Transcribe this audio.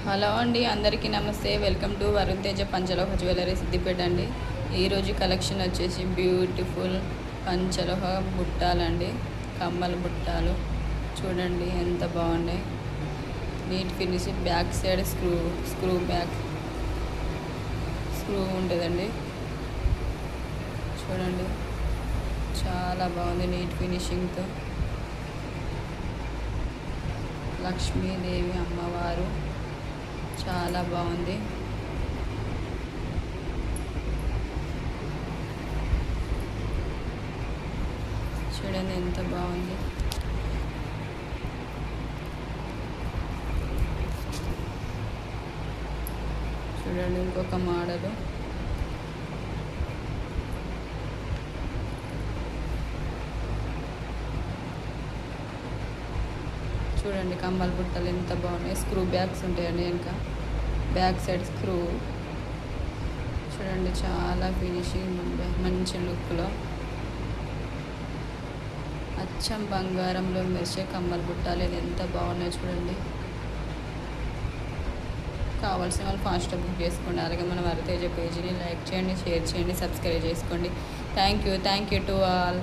Hello అండి, అందరికీ నమస్తే. Welcome to Varun Teja Panchaloha jewellery Siddipet అండి. ఈరోజు కలెక్షన్ వచ్చేసి బ్యూటిఫుల్ పంచలోహ బుట్టాలండి, కమ్మల బుట్టాలు. చూడండి ఎంత బాగున్నాయి. Neat finish, back side screw back screw ఉంటుందండి. చూడండి చాలా బాగుంది, నీట్ ఫినిషింగ్తో. లక్ష్మీదేవి అమ్మవారు చాలా బాగుంది. చూడండి ఎంత బాగుంది. చూడండి ఇంకొక మోడలు. చూడండి కమ్మల బుట్టలు ఎంత బాగున్నాయి. స్క్రూ బ్యాగ్స్ ఉంటాయండి వెనుక, బ్యాక్ సైడ్ స్క్రూ. చూడండి చాలా ఫినిషింగ్, మంచి లుక్లో అచ్చం బంగారంలో మెరిసే కమ్మల బుట్టాలు. ఇది ఎంత బాగున్నాయి చూడండి. కావాల్సిన వాళ్ళు ఫాస్ట్గా బుక్ చేసుకోండి. అలాగే మన వరుణ్ తేజ పేజీని లైక్ చేయండి, షేర్ చేయండి, సబ్స్క్రైబ్ చేసుకోండి. Thank you to all.